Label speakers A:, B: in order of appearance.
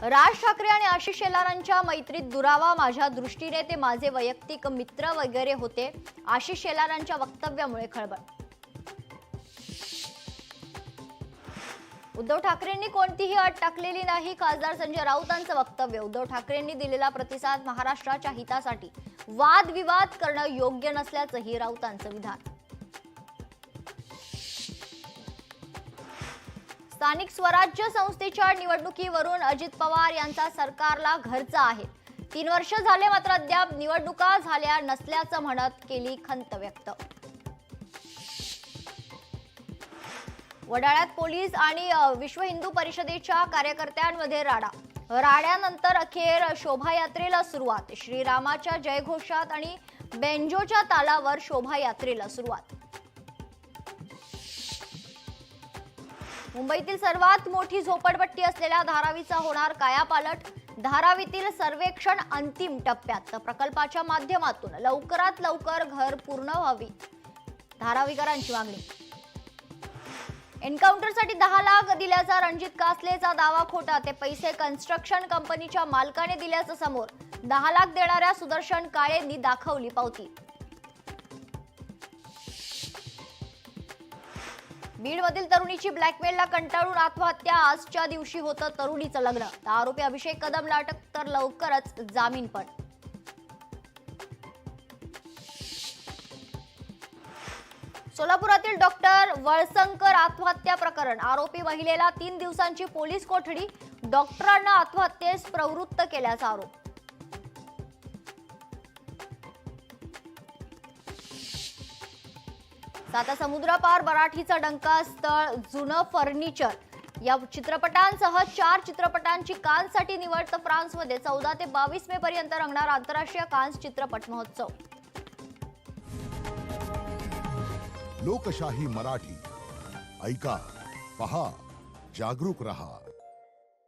A: राज ठाकरे आणि आशिष शेलारांच्या मैत्रीत दुरावा माझ्या दृष्टीने ते माझे वैयक्तिक मित्र वगैरे होते. आशिष शेलारांच्या वक्तव्यामुळे खळबळ. उद्धव ठाकरेंनी कोणतीही अट टाकलेली नाही. खासदार संजय राऊतांचं वक्तव्य. उद्धव ठाकरेंनी दिलेला प्रतिसाद महाराष्ट्राच्या हितासाठी वादविवाद करणं योग्य नसल्याचंही राऊतांचं विधान. स्थानिक स्वराज्य संस्थेच्या निवडणुकीवरून अजित पवार यांचा सरकारला घरचा आहे. 3 वर्ष झाले मात्र अद्याप निवडणुका झाल्या नसल्याचं म्हणत केली खंत व्यक्त. वडाळ्यात पोलीस आणि विश्व हिंदू परिषदेच्या कार्यकर्त्यांमध्ये राडा. राड्यानंतर अखेर शोभायात्रेला सुरुवात. श्रीरामाच्या जयघोषात आणि बेंजोच्या तालावर शोभायात्रेला सुरुवात. मुंबईतील सर्वात मोठी झोपडपट्टी असलेल्या धारावीचा होणार कायापालट. धारावीतील सर्वेक्षण अंतिम टप्प्यात. प्रकल्पाच्या माध्यमातून लवकरात लवकर घर पूर्ण व्हावी, धारावीकरांची मागणी. एन्काउंटरसाठी 10 लाख दिल्याचा रणजित कासलेचा दावा खोटा. ते पैसे कन्स्ट्रक्शन कंपनीच्या मालकाने दिल्याचं समोर. 10 लाख देणाऱ्या सुदर्शन काळेंनी दाखवली पावती. बीडमधील तरुणीची ब्लॅकमेलला कंटाळून आत्महत्या. आजच्या दिवशी होतं तरुणीचं लग्न. आरोपी अभिषेक कदमला अटक, तर लवकरच जामीन पण. सोलापुरातील डॉक्टर वळसंकर आत्महत्या प्रकरण. आरोपी महिलेला 3 दिवसांची पोलीस कोठडी. डॉक्टरांना आत्महत्येस प्रवृत्त केल्याचा आरोप. साता समुद्रापार मराठीचा डंका. स्थळ जुनं फर्निचर. या चित्रपटांसह 4 चित्रपटांची कान्ससाठी निवड. तर फ्रान्समध्ये 14 ते 22 मे पर्यंत रंगणार आंतरराष्ट्रीय कान्स चित्रपट महोत्सव.
B: लोकशाही मराठी ऐका, पहा, जागरूक रहा.